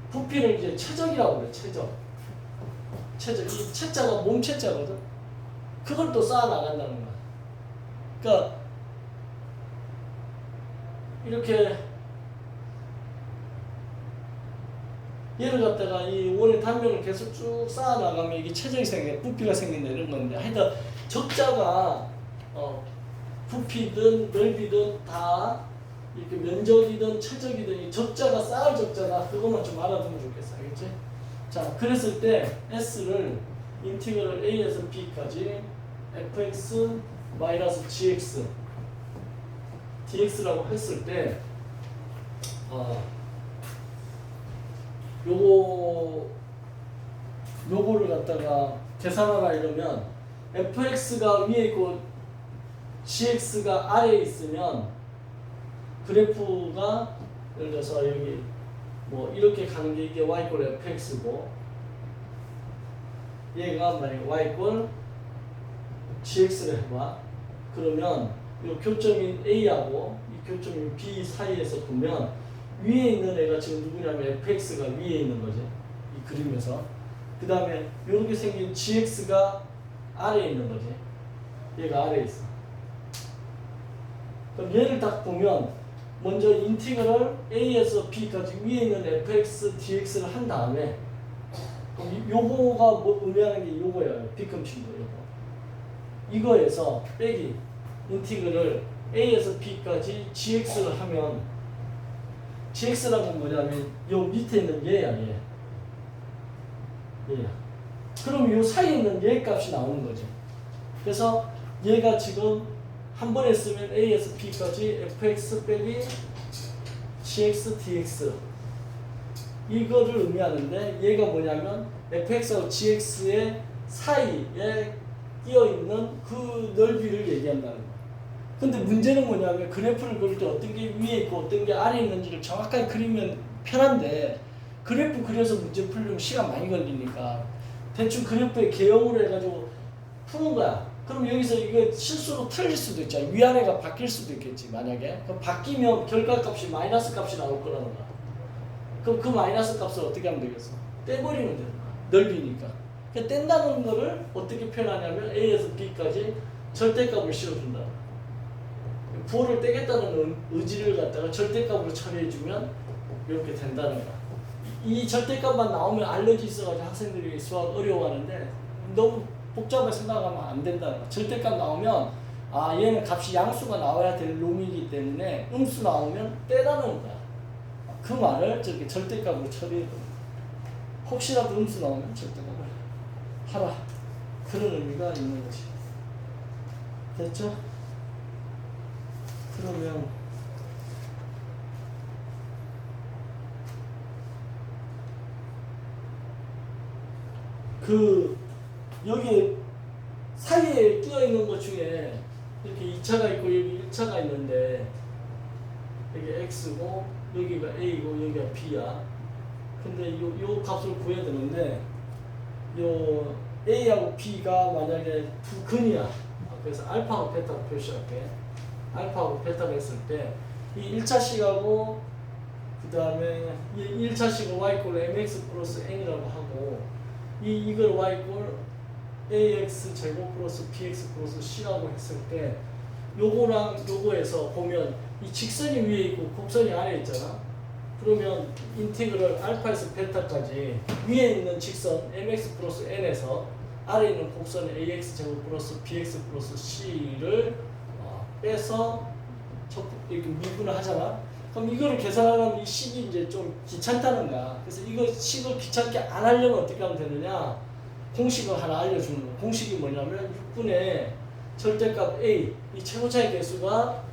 부피를 이제 최적이라고 그래. 최적. 이 채자가 몸 채자거든. 그걸 또 쌓아 나간다는 거야. 그러니까 이렇게 얘를 갖다가 이 원의 단면을 계속 쭉 쌓아 나가면 이게 최적이 생겨, 부피가 생긴다 이런 건데 하여튼 적자가 부피든 넓이든 다 이렇게 면적이든 최적이든 이 적자가 쌓을 적자다. 그것만 좀 알아두면 좋겠어. 알겠지? 자, 그랬을 때 S를 인티그럴 A에서 B까지 fx 마이너스 gx dx라고 했을 때 요거를 갖다가 계산하라 이러면 fx가 위에 있고 gx가 아래에 있으면 그래프가 예를 들어서 여기 뭐 이렇게 가는 게 이게 y 꼴 fx고 얘가 만약에 y 꼴 gx를 해봐. 그러면 이 교점인 a하고 이 교점인 b 사이에서 보면 위에 있는 애가 지금 누구냐면 fx가 위에 있는 거지. 이 그림에서. 그 다음에 이렇게 생긴 gx가 아래에 있는 거지. 얘가 아래에 있어. 그럼 얘를 딱 보면 먼저 인티그럴 a에서 b까지 위에 있는 fx dx를 한 다음에 요거가 뭐 의미하는 게 요거예요. 빗금친거 요거. 이거에서 빼기 인티그럴 a에서 b까지 gx를 하면 gx라는 뭐냐면 요 밑에 있는 얘야 얘. 얘야. 그럼 요 사이에 있는 얘 값이 나오는 거지. 그래서 얘가 지금 한 번에 쓰면 a에서 b까지 fx 빼기 gx dx 이거를 의미하는데 얘가 뭐냐면 fx하고 gx의 사이에 끼어있는 그 넓이를 얘기한다는 거야. 근데 문제는 뭐냐면 그래프를 그릴 때 어떤 게 위에 있고 어떤 게 아래에 있는지를 정확하게 그리면 편한데 그래프 그려서 문제 풀려면 시간 많이 걸리니까 대충 그래프의 개형으로 해가지고 푸는 거야. 그럼 여기서 이거 실수로 틀릴 수도 있잖아. 위아래가 바뀔 수도 있겠지 만약에. 그럼 바뀌면 결과값이 마이너스 값이 나올 거라는 거야. 그럼 그 마이너스 값을 어떻게 하면 되겠어? 떼버리면 되는 거야. 넓이니까. 그러니까 뗀다는 거를 어떻게 표현하냐면 A에서 B까지 절대값을 씌워준다. 부호를 떼겠다는 의지를 갖다가 절대값으로 처리해주면 이렇게 된다는 거야. 이 절대값만 나오면 알러지 있어가지고 학생들이 수학 어려워하는데 너무 복잡하게 생각하면 안 된다는 거야. 절대값 나오면 아 얘는 값이 양수가 나와야 될 놈이기 때문에 음수 나오면 떼라는 거야. 그 말을 저렇게 절대값으로 처리해 줍니다. 혹시라도 음수 나오면 절대값을 하라. 그런 의미가 있는 거지. 됐죠? 그러면 그 여기 사이에 끼어 있는 것 중에 이렇게 2차가 있고 여기 1차가 있는데 여기 x고 여기가 a고 여기가 b야. 근데 요 값을 구해야 되는데 요 a하고 b가 만약에 두 근이야. 그래서 알파하고 베타로 표시할게. 알파하고 베타를 했을 때 이 1차식하고 그 다음에 이 1차식을 y 이퀄 mx 플러스 n이라고 하고 이걸 y 이퀄 ax 제곱 플러스 bx 플러스 c라고 했을 때 요거랑 요거에서 보면 이 직선이 위에 있고 곡선이 아래에 있잖아. 그러면 인테그럴 알파에서 베타까지 위에 있는 직선 mx 플러스 n에서 아래에 있는 곡선 ax 제곱 플러스 bx 플러스 c를 빼서 이렇게 미분을 하잖아. 그럼 이거를 계산하려면 이 식이 이제 좀 귀찮다는 거야. 그래서 이거 식을 귀찮게 안 하려면 어떻게 하면 되느냐? 공식을 하나 알려주는 거야. 공식이 뭐냐면 6분의 절대값 a 이 최고차의 개수가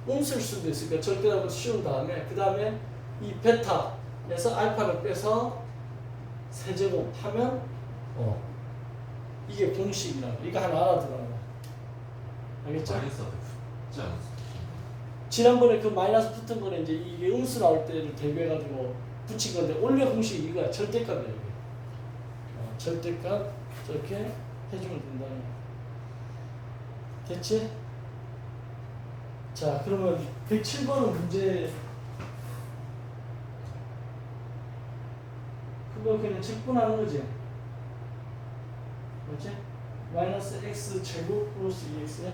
음수일 수도 있으니까 절대값을 씌운 다음에 그 다음에 이 베타에서 알파를 빼서 세제곱 하면 이게 공식이라고. 이거 하나 알아두라는 거야. 알겠죠? 마이너스 앞에 붙지 않았어. 지난번에 그 마이너스 붙은 거는 이제 이게 음수 나올 때를 대비해가지고 붙인 건데 원래 공식이 이거야. 절대값이야 이게. 절대값 저렇게 해주면 된다는 거야. 됐지? 자 그러면 107번은 문제 그거 그냥 직분하는 거지. 맞지? 마이너스 x 제곱 플러스 2x야?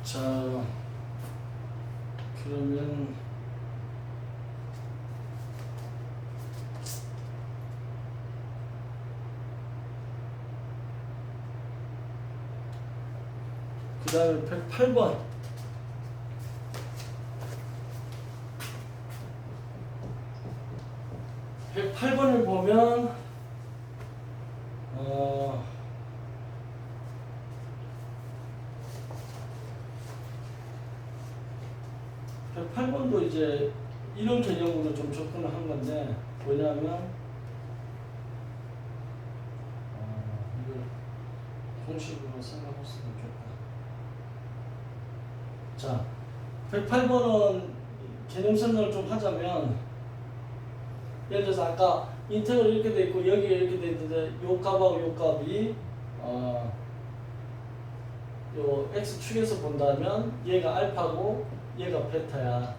자, 그러면 그 다음에 108번 108번을 보면 108번도 이제 이런 개념으로 좀 접근을 한 건데 뭐냐면 이걸 공식으로 생각했으면 좋겠다. 자, 108번은 개념 설명을 좀 하자면 예를 들어서 아까 인테그럴 이렇게 돼 있고 여기에 이렇게 돼 있는데 요 값하고 요 값이 요 x축에서 본다면 얘가 알파고 얘가 베타야.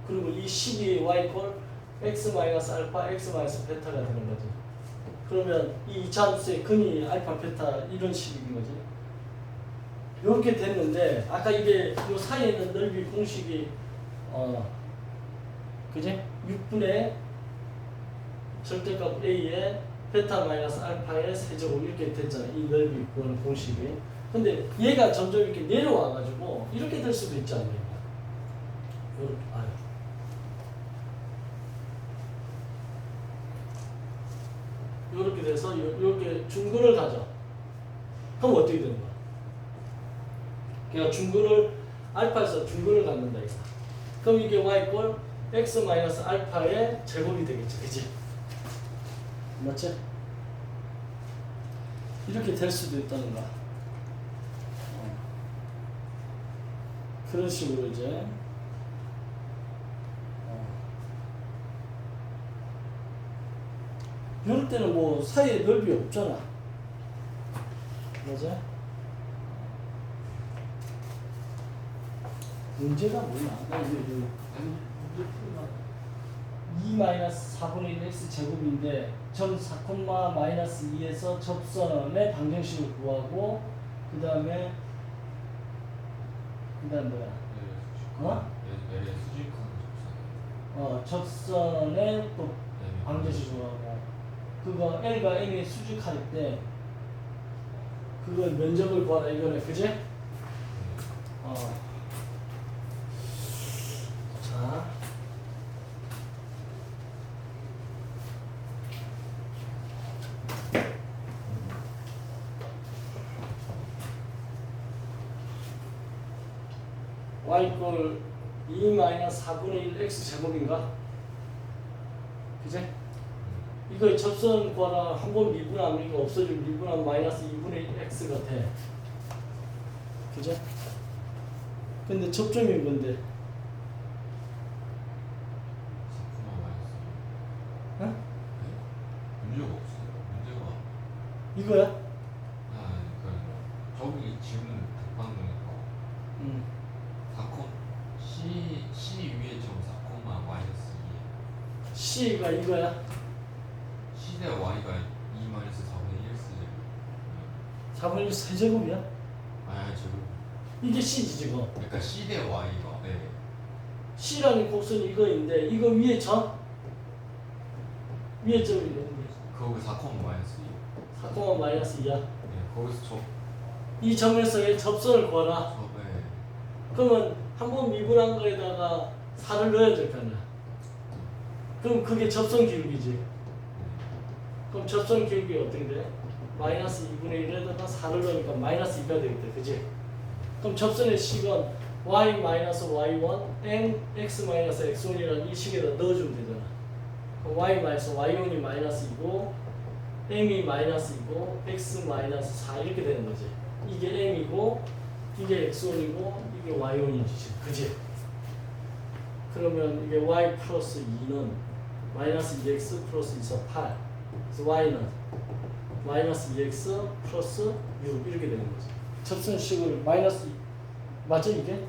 그리고 이 식이 y 이퀄 x 마이너스 알파 x 마이너스 베타가 되는 거지. 그러면 이 이차함수의 근이 알파 베타 이런 식인 거지. 이렇게 됐는데 아까 이게 요 사이에 있는 넓이 공식이 그지? 6분의 절대값 a에 베타 마이너스 알파의 세제곱 이렇게 됐잖아. 이 넓이 그런 공식이. 근데 얘가 점점 이렇게 내려와가지고 이렇게 될 수도 있지 않냐. 이렇게 돼서 이렇게 중근을 가져. 그럼 어떻게 되는 거야? 그러니까 중근을 알파에서 중근을 갖는다 이거. 그럼 이게 y 꼴 x 마이너스 알파의 제곱이 되겠지, 그지? 맞지? 이렇게 될 수도 있다는 거야. 그런 식으로 이제 이럴 때는 뭐 사이에 넓이 없잖아. 맞아? 문제가 뭐냐? 2 마이너스 4분의 1 x 제곱인데 점 4, 마이너스 2에서 접선의 방정식을 구하고 그 다음에 뭐야? L의 수직한 접선의 또 방정식을 구하고 그거 L과 M이 수직할 때 그거 면적을 구하라 이거네, 그지? 자. y꼴 2 마이너스 4분의 1 x 제곱인가? 그제? 이거 접선 구하라 한 번 미분하면 이거 없어지면 미분하면 마이너스 2분의 1 x가 돼. 그제? 근데 접점이 뭔데? 어? 문제가 없어요. 문제가 이거야? 저기 지금 백방동에서 4, C 위에 점 4, 마이너스 2 C가 이거야? C 대 Y가 2 마이너스 4분의 1 쓰죠. 4분의 1 세제곱이야? 아니 제곱. 이게 C지 지금. 그러니까 C 대 Y가 C라는 곡선이 이거인데 이거 위에 점? 위에 점이 있는 게 거기 4, 마이너스 2 4, 마이너스 2야. 거기서 이 점에서의 접선을 구하라. 그러면 한 번 미분한 거에다가 4를 넣어야 될 거 아니야. 그럼 그게 접선 기울기지. 그럼 접선 기울기 어떻게 돼? 마이너스 2분의 1에다가 4를 넣으니까 마이너스 2가 되겠다. 그지? 그럼 접선의 식은 y 마이너스 y1 n x 마이너스 x1이라는 이 식에다 넣어주면 되잖아. 그럼 y 마이너스 y1이 마이너스 2고 m이 마이너스 2고 x 마이너스 4 이렇게 되는 거지. 이게 m이고 이게 x1이고 이게 y1이지. 그지? 그러면 이게 y 플러스 2는 마이너스 2x 플러스 2서 8. 그래서 y는 마이너스 2x 플러스 6 이렇게 되는 거지. 접선식을 마이너스 2 맞죠 이게?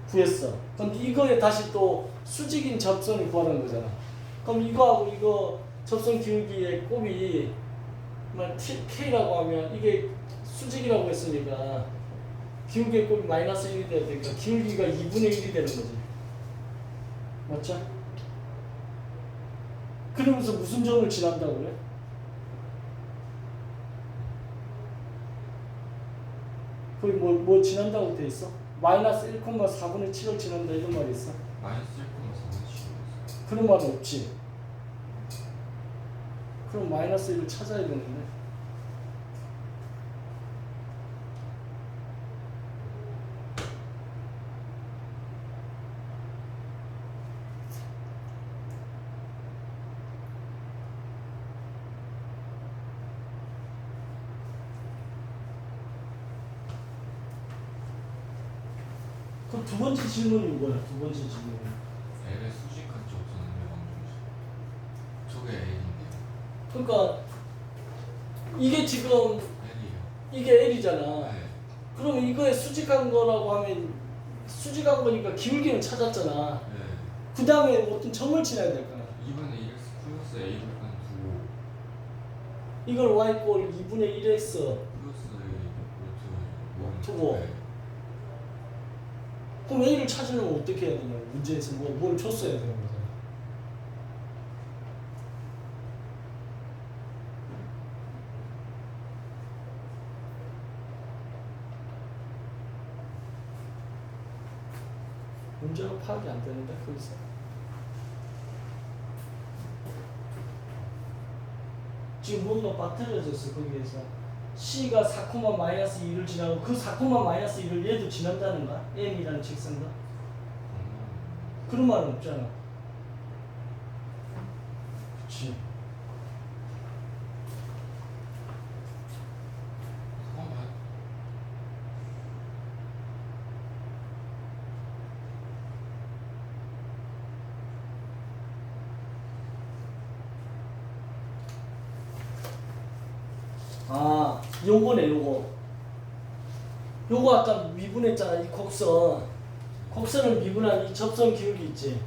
구했어. 그럼 이거에 다시 또 수직인 접선을 구하는 거잖아. 그럼 이거하고 이거 접선 기울기의 곱이 K라고 하면 이게 수직이라고 했으니까 기울기의 곱이 마이너스 1이 돼야 되니까 기울기가 2분의 1이 되는 거지. 맞죠? 그러면서 무슨 점을 지난다고 그래? 거기 뭐 지난다고 돼 있어? 마이너스 1,4분의 7을 지난다 이런 말이 있어? 마이너스 1,4분의 7 그런 말은 없지. 그럼 마이너스 1을 찾아야 되는데. 그럼 두 번째 질문이 뭐야? 두 번째 질문은. L의 수직한 접선은 방정식. 저게 L인데요. 그러니까 이게 지금 L이에요. 이게 L이잖아. 그럼 이거에 수직한 거라고 하면 수직한 거니까 기울기는 찾았잖아. 그 다음에 어떤 점을 지나야 될 거야. 2분의 1x 플러스 A를 한 두고 이걸 y꼴 2분의 1x 플러스 A 두고. 그럼 A를 찾으려면 어떻게 해야 되냐? 문제에서 뭘 줬어야 되는 거잖아. 문제가 파악이 안 되는데 거기서. 지금 뭔가 빠뜨려졌어 거기에서. C가 4, 마이너스 2를 지나고 그 4, 마이너스 2를 얘도 지난다는 거야. M이라는 직선도. 그런 말은 없잖아. 그치. 잠깐만. 아, 요거네, 요거. 요거 아까 미분했잖아, 이 곡선. 곡선을 미분한 이 접선 기울기 있지.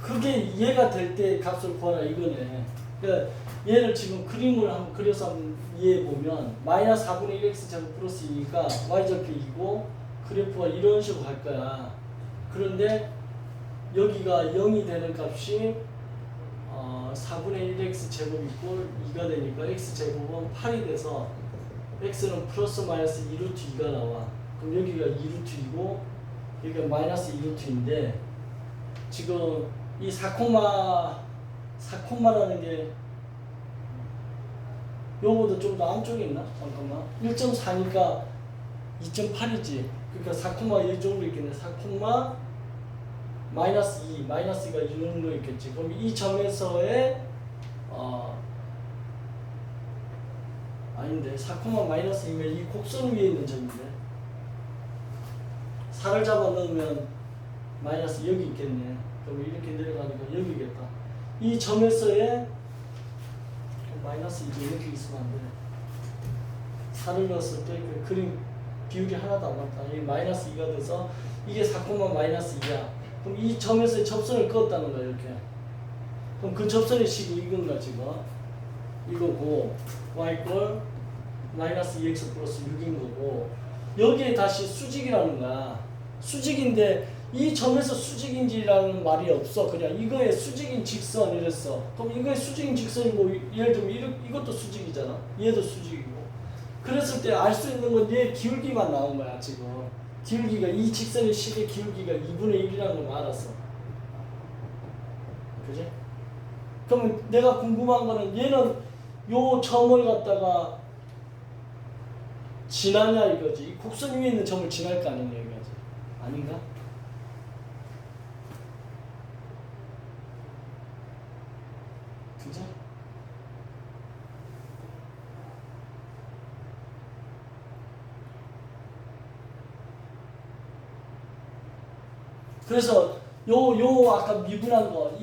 그게 얘가 될 때 값을 구하라 이거네. 그러니까 얘를 지금 그림을 한번 그려서 한번 이해해 보면 마이너스 4분의 1x 제곱 플러스 2니까 y절표 2고 그래프가 이런 식으로 갈 거야. 그런데 여기가 0이 되는 값이 4분의 1x 제곱 이꼴 2가 되니까 x 제곱은 8이 돼서 x는 플러스 마이너스 2루트 2가 나와. 그럼 여기가 2루트이고 여기가 마이너스 2루트인데 지금 이 4콤마라는 게 요거보다 좀 더 안쪽에 있나? 잠깐만. 1.4니까 2.8이지. 그러니까 4콤마 이쪽으로 있겠네. 4콤마 마이너스 2, 마이너스 2가 이쪽으로 있겠지. 그럼 이 점에서의 아닌데 4콤마 마이너스 2면 이 곡선 위에 있는 점인데 4를 잡아 넣으면 마이너스 여기 있겠네. 그럼 이렇게 내려가니까 여기겠다. 이 점에서의 마이너스 이제 이렇게 있으면 안 돼. 4를 넣었을 때 그 그림 비율이 하나도 안 맞다. 이 마이너스 2가 돼서 이게 4, 마이너스 2야. 그럼 이 점에서의 접선을 그었다는 거야 이렇게. 그럼 그 접선의 식이 이건가 지금? 이거고 y 마이너스 2x 플러스 6인 거고 여기에 다시 수직이라는 거야. 수직인데 이 점에서 수직인지라는 말이 없어. 그냥 이거의 수직인 직선 이랬어. 그럼 이거의 수직인 직선이고 예를 들면 이것도 수직이잖아. 얘도 수직이고. 그랬을 때 알 수 있는 건 얘 기울기만 나온 거야 지금. 기울기가 이 직선의 식의 기울기가 2분의 1이라는 걸 알았어. 그지? 그러면 내가 궁금한 거는 얘는 요 점을 갖다가 지나냐 이거지. 이 곡선 위에 있는 점을 지날 거 아니냐 이거지. 아닌가? 그죠? 그래서 요 아까 미분한 거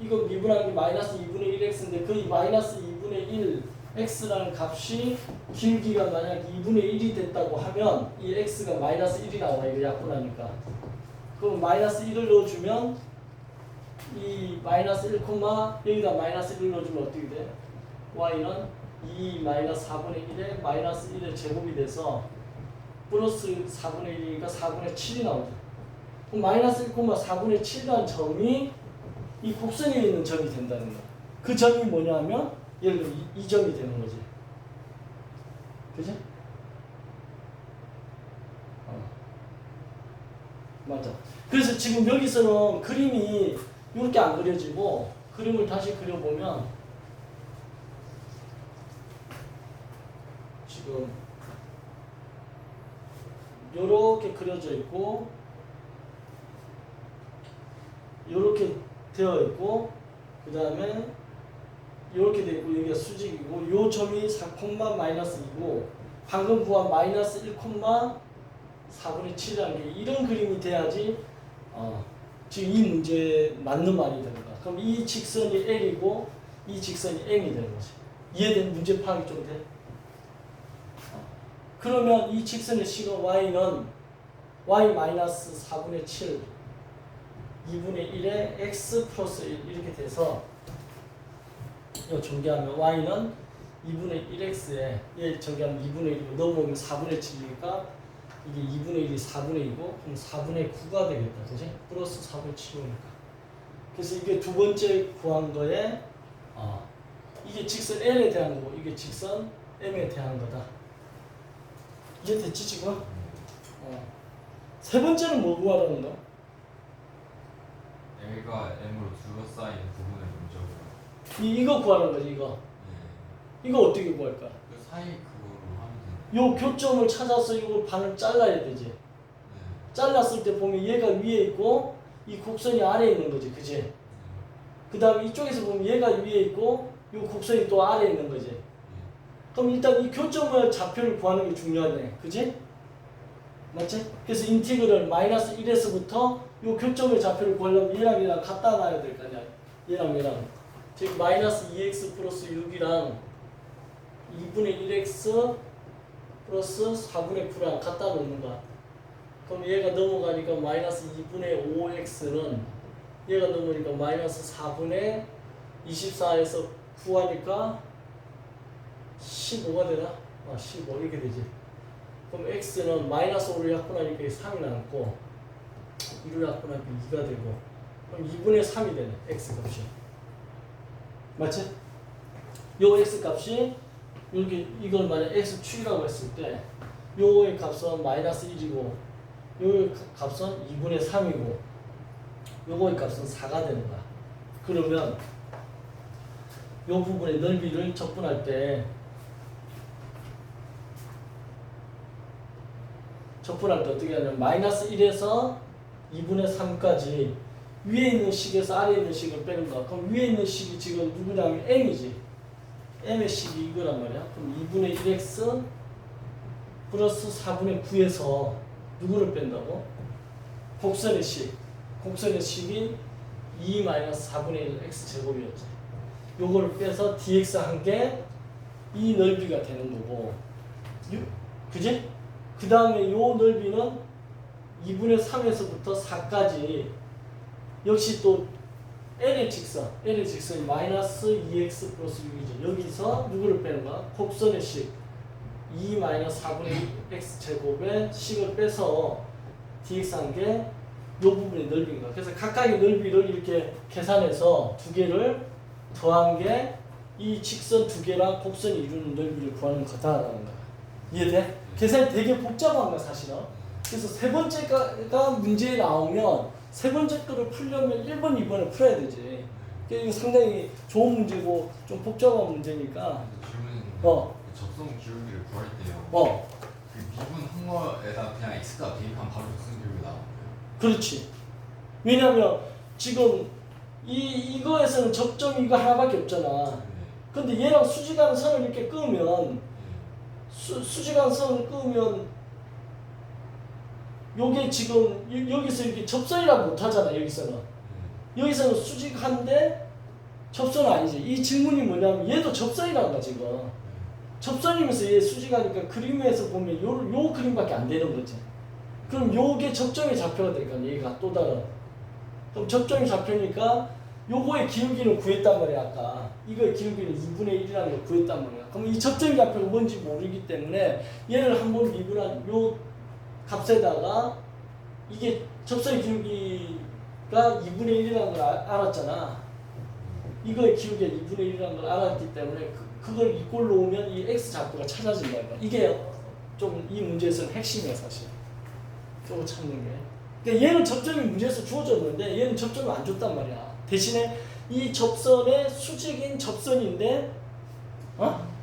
이거 미분한 게 마이너스 2분의 1x인데 그 마이너스 2분의 1 x라는 값이 기울기가 만약 2분의 1이 됐다고 하면 이 x가 마이너스 1이 나와. 이거 약분하니까. 그럼 마이너스 1을 넣어주면 이 마이너스 1, 여기다 마이너스 1을 넣어주면 어떻게 돼? y는 2 마이너스 4분의 1에 마이너스 1의 제곱이 돼서 플러스 4분의 1이니까 4분의 7이 나오죠. 그럼 마이너스 1, 4분의 7이라는 점이 이 곡선에 있는 점이 된다는 거야. 그 점이 뭐냐 하면 예를 들어 이 점이 되는 거지. 그지? 맞아. 그래서 지금 여기서는 그림이 이렇게 안 그려지고 그림을 다시 그려보면 지금 요렇게 그려져 있고 요렇게 되어 있고 그 다음에 요렇게 되어 있고 여기가 수직이고 요 점이 4, 마이너스 2고 방금 구한 마이너스 1, 4분의 7이라는 게 이런 그림이 돼야지 지금 이 문제에 맞는 말이 되는 거야. 그럼 이 직선이 L이고 이 직선이 M이 되는 거지. 이해된 문제 파악이 좀 돼? 그러면 이 직선의 식은 Y는 Y 마이너스 4분의 7 2분의 1에 x 플러스 1 이렇게 돼서 이거 전개하면 y는 2분의 1x에 얘 전개하면 2분의 1이고 넘어오면 4분의 7이니까 이게 2분의 1이 4분의 2고 그럼 4분의 9가 되겠다. 그지? 플러스 4분의 7이니까. 그래서 이게 두 번째 구한 거에 이게 직선 L에 대한 거고 이게 직선 M에 대한 거다. 이해됐지 지금? 세 번째는 뭐 구하라는 거야? L과 M으로 둘러싸인 부분을 문적으로. 이거 구하는 거지 이거. 이거 어떻게 구할까? 그 사이 그거로 하면 되는. 요 교점을 찾아서 이걸 반을 잘라야 되지. 네. 잘랐을 때 보면 얘가 위에 있고 이 곡선이 아래에 있는 거지, 그지? 그 다음에 이쪽에서 보면 얘가 위에 있고 요 곡선이 또 아래에 있는 거지. 그럼 일단 이 교점의 좌표를 구하는 게 중요하네, 그지? 맞지? 그래서 인티그럴 마이너스 1에서부터 요 교점의 좌표를 구하려면 얘랑 얘랑 갖다 놔야 될 거 아니야. 얘랑 얘랑. 즉 마이너스 2x 플러스 6이랑 2분의 1x 플러스 4분의 9랑 갖다 놓는 거야. 그럼 얘가 넘어가니까 마이너스 2분의 5x는 얘가 넘으니까 마이너스 4분의 24에서 9 하니까 15가 되나? 15 이렇게 되지. 그럼 x는 마이너스 5를 약분하니까 3이 남고 2를 약분하니까 2가 되고 그럼 2분의 3이 되네. x 값이. 맞지? 요 x 값이 여기 이걸 만약 x 축이라고 했을 때 요의 값은 마이너스 1이고 요의 값은 2분의 3이고 요거의 값은 4가 되는 거야. 그러면 요 부분의 넓이를 적분할 때 어떻게 하냐면 마이너스 1에서 2분의 3까지 위에 있는 식에서 아래에 있는 식을 빼는 거야. 그럼 위에 있는 식이 지금 누구냐면 m이지. m의 식이 이거란 말이야. 그럼 2분의 1x 플러스 4분의 9에서 누구를 뺀다고? 곡선의 식. 곡선의 식이 2 마이너스 4분의 1 x 제곱이었지. 요거를 빼서 dx 한 게 이 넓이가 되는 거고. 그지? 그 다음에 요 넓이는 2분의 3에서부터 4까지 역시 또 L의 직선이 마이너스 2x 플러스 6이죠. 여기서 누구를 빼는 거야? 곡선의 식 2 마이너스 4분의 x 제곱의 식을 빼서 dx 한 게 요 부분의 넓이인 거야. 그래서 각각의 넓이를 이렇게 계산해서 두 개를 더한 게 이 직선 두 개랑 곡선이 이루는 넓이를 구하는 거다라는 거야. 이해돼? 계산이 되게 복잡한 거야 사실은. 그래서 세 번째가 문제에 나오면 세 번째 거를 풀려면 1번, 2번을 풀어야 되지. 이거 상당히 좋은 문제고 좀 복잡한 문제니까. 질문은 어. 접선 기울기를 구할 때요. 그 미분 한 거에다 그냥 x가 대입하면 바로 접선 기울기 나와요. 그렇지. 왜냐면 지금 이거에서는 접점이 이거 하나밖에 없잖아. 근데 얘랑 수직한 선을 이렇게 끄면 수직한 선을 끄면 요게 지금 여기서 이렇게 접선이라고 못하잖아. 여기서는 수직한데 접선은 아니지. 이 질문이 뭐냐면 얘도 접선이라는 거야 지금. 접선이면서 얘 수직하니까 그림에서 보면 요 그림밖에 안 되는 거지. 그럼 요게 접점의 좌표가 되니까 얘가 또 다른. 그럼 접점의 좌표니까 요거의 기울기는 구했단 말이야 아까. 이거의 기울기는 2분의 1이라는 걸 구했단 말이야. 그럼 이 접점의 좌표가 뭔지 모르기 때문에 얘를 한번 미분한 요 값에다가 이게 접선의 기울기가 2분의 1이라는 걸 알았잖아. 이거의 기울기가 2분의 1이라는 걸 알았기 때문에 그걸 이꼴로 오면 이 x 좌표가 찾아진다. 이게 좀 이 문제에서는 핵심이야 사실. 저거 찾는 게. 그러니까 얘는 접점이 문제에서 주어졌는데 얘는 접점을 안 줬단 말이야. 대신에 이 접선의 수직인 접선인데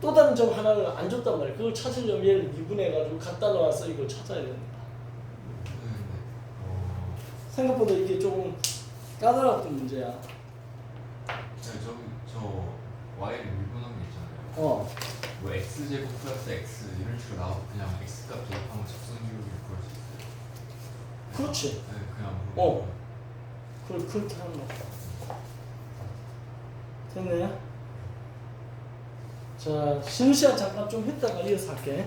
또 다른 점 하나를 안 줬단 말이야. 그걸 찾으려면 얘를 미분해가지고 갖다 놓아서 이걸 찾아야 된다. 생각보다 이게 조금 까다로웠던 문제야. 저 y를 미분한 게 있잖아요. 뭐 x 제곱 플러스 x 이런 식으로 나와서 그냥 x 값 대입하면 접선 기울기를 구할 수 있어요. 그렇지. 네, 그냥 그렇게 하는 거. 됐네. 자, 쉬는 시간 잠깐 좀 했다가 이어서 할게.